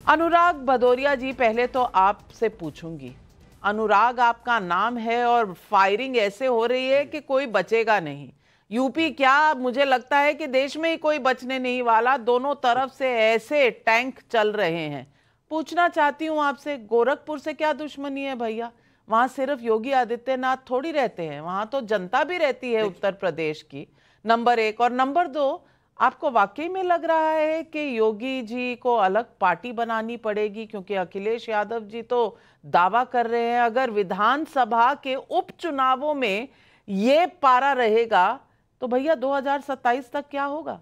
अनुराग भदौरिया जी, पहले तो आपसे पूछूंगी, अनुराग आपका नाम है और फायरिंग ऐसे हो रही है कि कोई बचेगा नहीं। यूपी क्या, मुझे लगता है कि देश में ही कोई बचने नहीं वाला। दोनों तरफ से ऐसे टैंक चल रहे हैं। पूछना चाहती हूँ आपसे, गोरखपुर से क्या दुश्मनी है भैया? वहां सिर्फ योगी आदित्यनाथ थोड़ी रहते हैं, वहां तो जनता भी रहती है उत्तर प्रदेश की। नंबर एक। और नंबर दो, आपको वाकई में लग रहा है कि योगी जी को अलग पार्टी बनानी पड़ेगी? क्योंकि अखिलेश यादव जी तो दावा कर रहे हैं अगर विधानसभा के उपचुनावों में ये पारा रहेगा तो भैया 2027 तक क्या होगा?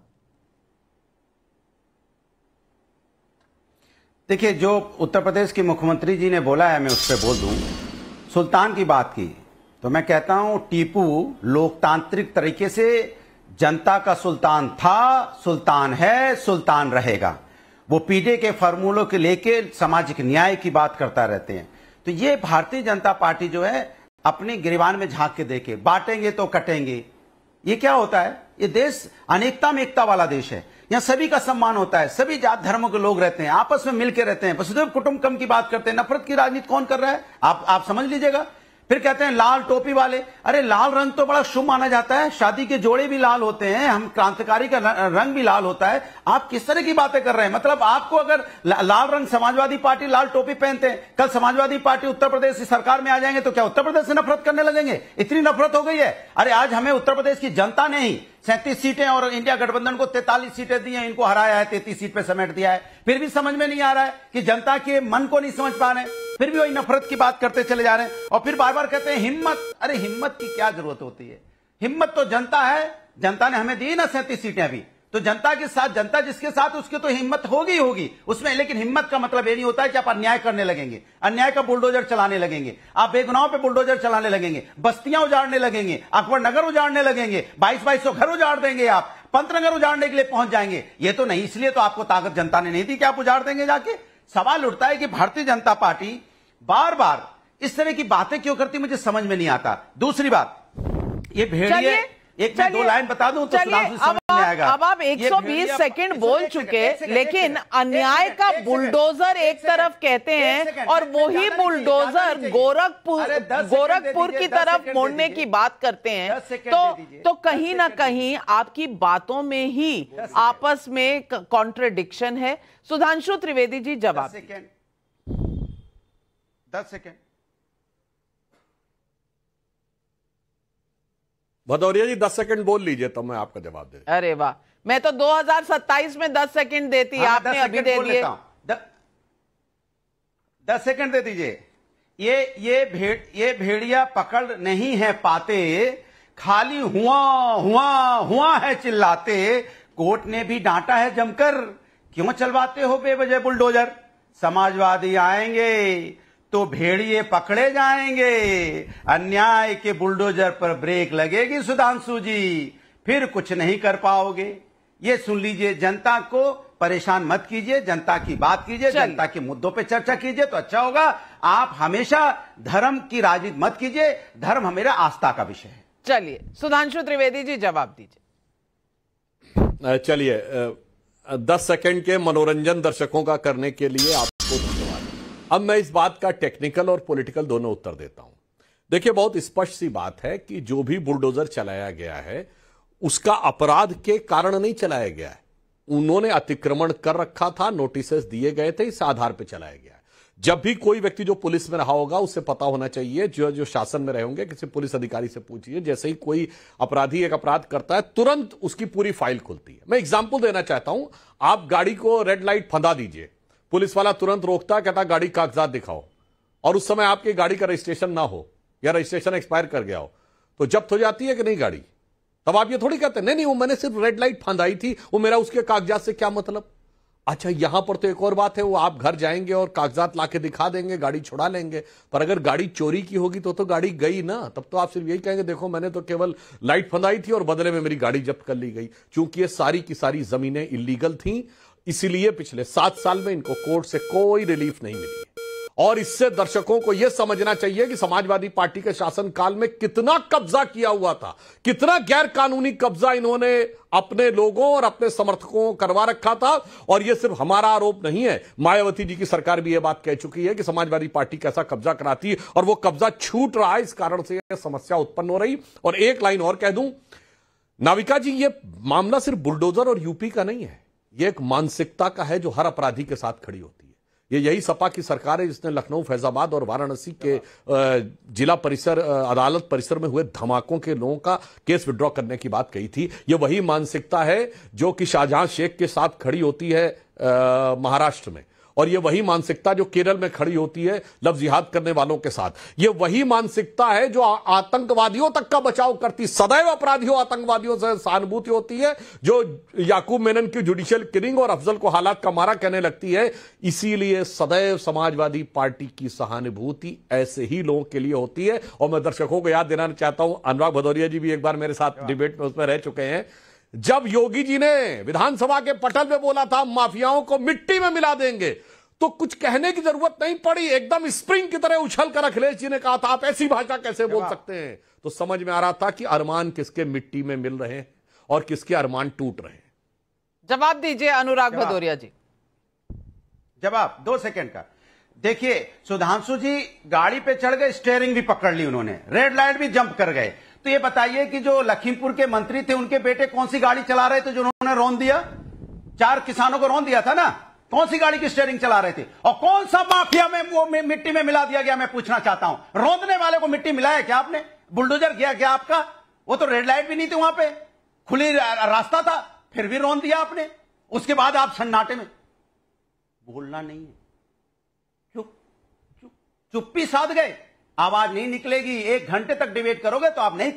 देखिए, जो उत्तर प्रदेश के मुख्यमंत्री जी ने बोला है, मैं उस पर बोल दूं। सुल्तान की बात की तो मैं कहता हूं टीपू लोकतांत्रिक तरीके से जनता का सुल्तान था, सुल्तान है, सुल्तान रहेगा। वो पीडे के फार्मूलों के लेके सामाजिक न्याय की बात करता रहते हैं। तो ये भारतीय जनता पार्टी जो है अपने गिरबान में झांक के देखे, बांटेंगे तो कटेंगे। ये क्या होता है? ये देश अनेकता में एकता वाला देश है। यहाँ सभी का सम्मान होता है, सभी जात धर्मों के लोग रहते हैं, आपस में मिलकर रहते हैं। वसुधैव कुटुंबकम की बात करते हैं। नफरत की राजनीति कौन कर रहा है? आप समझ लीजिएगा। फिर कहते हैं लाल टोपी वाले। अरे लाल रंग तो बड़ा शुभ माना जाता है, शादी के जोड़े भी लाल होते हैं, हम क्रांतिकारी का रंग भी लाल होता है। आप किस तरह की बातें कर रहे हैं? मतलब आपको अगर लाल रंग, समाजवादी पार्टी लाल टोपी पहनते हैं, कल समाजवादी पार्टी उत्तर प्रदेश की सरकार में आ जाएंगे तो क्या उत्तर प्रदेश से नफरत करने लगेंगे? इतनी नफरत हो गई है। अरे आज हमें उत्तर प्रदेश की जनता ने ही 37 सीटें और इंडिया गठबंधन को 43 सीटें दी हैं, इनको हराया है, 33 सीट पे समेट दिया है। फिर भी समझ में नहीं आ रहा है कि जनता के मन को नहीं समझ पा रहे हैं, फिर भी वही नफरत की बात करते चले जा रहे हैं। और फिर बार बार कहते हैं हिम्मत। अरे हिम्मत की क्या जरूरत होती है? हिम्मत तो जनता है, जनता ने हमें दी ना 37 सीटें अभी। तो जनता के साथ, जनता जिसके साथ, उसकी तो हिम्मत होगी होगी उसमें। लेकिन हिम्मत का मतलब ये नहीं होता है कि आप अन्याय करने लगेंगे, अन्याय का बुलडोजर चलाने लगेंगे, आप बेगुनाहों पे बुलडोजर चलाने लगेंगे, बस्तियां उजाड़ने लगेंगे, अकबर नगर उजाड़ने लगेंगे, 2200 घर उजाड़ देंगे, आप पंतनगर उजाड़ने के लिए पहुंच जाएंगे। ये तो नहीं, इसलिए तो आपको ताकत जनता ने नहीं दी कि आप उजाड़ देंगे जाके। सवाल उठता है कि भारतीय जनता पार्टी बार बार इस तरह की बातें क्यों करती, मुझे समझ में नहीं आता। दूसरी बात, ये भेड़िए, एक मैं 2 लाइन बता दूं तो सुधांशु समझ में आएगा। अब आप 120 सेकंड बोल चुके, लेकिन अन्याय का बुलडोजर एक तरफ कहते हैं और वही बुलडोजर गोरखपुर की तरफ मोड़ने की बात करते हैं। तो कहीं ना कहीं आपकी बातों में ही आपस में कॉन्ट्रडिक्शन है। सुधांशु त्रिवेदी जी, जवाब। 10 सेकेंड। भदौरिया जी 10 सेकंड बोल लीजिए तो मैं आपका जवाब दे। अरे वाह, मैं तो 2027 में 10 सेकंड देती, आपने अभी दे दिए। 10 सेकंड दे दीजिए। ये भेड़िया पकड़ नहीं है पाते, खाली हुआ हुआ हुआ है चिल्लाते। कोर्ट ने भी डांटा है जमकर, क्यों चलवाते हो बेवजह बुलडोजर? समाजवादी आएंगे तो भेड़िए पकड़े जाएंगे, अन्याय के बुलडोजर पर ब्रेक लगेगी सुधांशु जी, फिर कुछ नहीं कर पाओगे। ये सुन लीजिए, जनता को परेशान मत कीजिए, जनता की बात कीजिए, जनता के मुद्दों पे चर्चा कीजिए तो अच्छा होगा। आप हमेशा धर्म की राजनीति मत कीजिए, धर्म मेरा आस्था का विषय है। चलिए सुधांशु त्रिवेदी जी, जवाब दीजिए। चलिए, 10 सेकंड के मनोरंजन दर्शकों का करने के लिए आपको धन्यवाद। अब मैं इस बात का टेक्निकल और पॉलिटिकल दोनों उत्तर देता हूं। देखिए, बहुत स्पष्ट सी बात है कि जो भी बुलडोजर चलाया गया है उसका अपराध के कारण नहीं चलाया गया है। उन्होंने अतिक्रमण कर रखा था, नोटिसेस दिए गए थे, इस आधार पर चलाया गया है। जब भी कोई व्यक्ति जो पुलिस में रहा होगा उसे पता होना चाहिए, जो शासन में रहे होंगे, किसी पुलिस अधिकारी से पूछिए, जैसे ही कोई अपराधी एक अपराध करता है तुरंत उसकी पूरी फाइल खुलती है। मैं एग्जाम्पल देना चाहता हूं, आप गाड़ी को रेड लाइट फंदा दीजिए, पुलिस वाला तुरंत रोकता, कहता गाड़ी कागजात दिखाओ, और उस समय आपकी गाड़ी का रजिस्ट्रेशन ना हो या रजिस्ट्रेशन एक्सपायर कर गया हो तो जब्त हो जाती है कि नहीं गाड़ी? तब आप ये थोड़ी कहते नहीं नहीं वो मैंने सिर्फ रेड लाइट फंदाई थी, वो मेरा उसके कागजात से क्या मतलब। अच्छा, यहां पर तो एक और बात है, वो आप घर जाएंगे और कागजात लाके दिखा देंगे, गाड़ी छुड़ा लेंगे, पर अगर गाड़ी चोरी की होगी तो गाड़ी गई ना। तब तो आप सिर्फ यही कहेंगे देखो मैंने तो केवल लाइट फंदाई थी और बदले में मेरी गाड़ी जब्त कर ली गई। चूंकि ये सारी की सारी जमीनें इलीगल थी, इसीलिए पिछले 7 साल में इनको कोर्ट से कोई रिलीफ नहीं मिली है। और इससे दर्शकों को यह समझना चाहिए कि समाजवादी पार्टी के शासनकाल में कितना कब्जा किया हुआ था, कितना गैर कानूनी कब्जा इन्होंने अपने लोगों और अपने समर्थकों को करवा रखा था। और यह सिर्फ हमारा आरोप नहीं है, मायावती जी की सरकार भी यह बात कह चुकी है कि समाजवादी पार्टी कैसा कब्जा कराती है और वो कब्जा छूट रहा है, इस कारण से यह समस्या उत्पन्न हो रही। और एक लाइन और कह दूं नाविका जी, यह मामला सिर्फ बुलडोजर और यूपी का नहीं है, यह एक मानसिकता का है जो हर अपराधी के साथ खड़ी होती है। ये यही सपा की सरकार है जिसने लखनऊ, फैजाबाद और वाराणसी के जिला परिसर, अदालत परिसर में हुए धमाकों के लोगों का केस विड्रॉ करने की बात कही थी। ये वही मानसिकता है जो कि शाहजहां शेख के साथ खड़ी होती है महाराष्ट्र में, और ये वही मानसिकता जो केरल में खड़ी होती है लव जिहाद करने वालों के साथ। ये वही मानसिकता है जो आतंकवादियों तक का बचाव करती, सदैव अपराधियों आतंकवादियों से सहानुभूति होती है, जो याकूब मेनन की जुडिशियल किलिंग और अफजल को हालात का मारा कहने लगती है। इसीलिए सदैव समाजवादी पार्टी की सहानुभूति ऐसे ही लोगों के लिए होती है। और मैं दर्शकों को याद दिलाना चाहता हूं, अनुराग भदौरिया जी भी एक बार मेरे साथ डिबेट में उसमें रह चुके हैं, जब योगी जी ने विधानसभा के पटल पे बोला था माफियाओं को मिट्टी में मिला देंगे, तो कुछ कहने की जरूरत नहीं पड़ी, एकदम स्प्रिंग की तरह उछल कर अखिलेश जी ने कहा था आप ऐसी भाषा कैसे बोल सकते हैं। तो समझ में आ रहा था कि अरमान किसके मिट्टी में मिल रहे हैं और किसके अरमान टूट रहे हैं। जवाब दीजिए अनुराग भदौरिया जी। जवाब 2 सेकंड का। देखिए, सुधांशु जी गाड़ी पे चढ़ गए, स्टीयरिंग भी पकड़ ली उन्होंने, रेड लाइट भी जंप कर गए। तो ये बताइए कि जो लखीमपुर के मंत्री थे उनके बेटे कौन सी गाड़ी चला रहे थे जो उन्होंने रौंद दिया? 4 किसानों को रौंद दिया था ना। कौन सी गाड़ी की स्टीयरिंग चला रहे थे और कौन सा माफिया में वो मिट्टी में मिला दिया गया? मैं पूछना चाहता हूं, रौंदने वाले को मिट्टी मिलाया क्या आपने? बुलडोजर किया क्या आपका? वो तो रेड लाइट भी नहीं थी, वहां पे खुली रास्ता था, फिर भी रौंद दिया आपने। उसके बाद आप सन्नाटे में, बोलना नहीं है, चुप्पी साध गए, आवाज नहीं निकलेगी। 1 घंटे तक डिबेट करोगे तो आप नहीं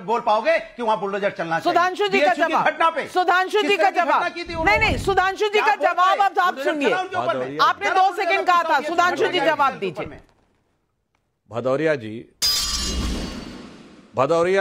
बोल पाओगे कि वहां बुलडोजर चलना चाहिए। सुधांशु जी का जवाब, घटना पे सुधांशु जी का जवाब, नहीं, सुधांशु जी का जवाब अब आप सुनिए। आपने 2 सेकंड कहा था, सुधांशु जी जवाब दीजिए। भदौरिया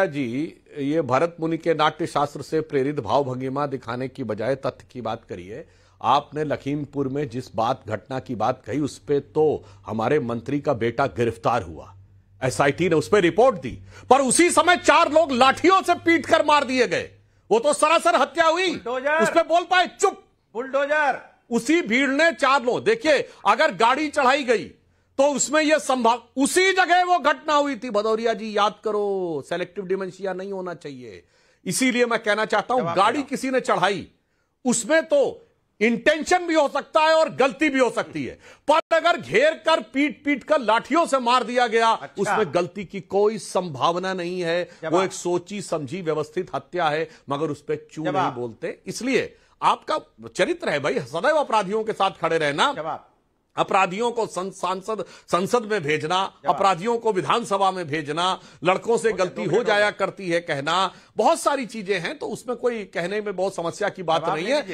जी, ये भरत मुनि के नाट्य शास्त्र से प्रेरित भाव भंगिमा दिखाने की बजाय तथ्य की बात करिए। आपने लखीमपुर में जिस घटना की बात कही, उस पे तो हमारे मंत्री का बेटा गिरफ्तार हुआ, एसआईटी ने उस पर रिपोर्ट दी, पर उसी समय 4 लोग लाठियों से पीट कर मार दिए गए। वो तो सरासर हत्या हुई, उस पर बोल पाए चुप, बुलडोजर। उसी भीड़ ने 4 लोग, देखिए अगर गाड़ी चढ़ाई गई तो उसमें यह संभव, उसी जगह वो घटना हुई थी। भदौरिया जी याद करो, सेलेक्टिव डिमेंशिया नहीं होना चाहिए। इसीलिए मैं कहना चाहता हूं, गाड़ी किसी ने चढ़ाई, उसमें तो इंटेंशन भी हो सकता है और गलती भी हो सकती है, पर अगर घेर कर पीट कर लाठियों से मार दिया गया, उसमें गलती की कोई संभावना नहीं है। वो एक सोची समझी व्यवस्थित हत्या है, मगर उस पर चू नहीं बोलते। इसलिए आपका चरित्र है भाई, सदैव अपराधियों के साथ खड़े रहना, अपराधियों को संसद में भेजना, अपराधियों को विधानसभा में भेजना, लड़कों से गलती हो जाया करती है कहना, बहुत सारी चीजें हैं, तो उसमें कोई कहने में बहुत समस्या की बात नहीं है।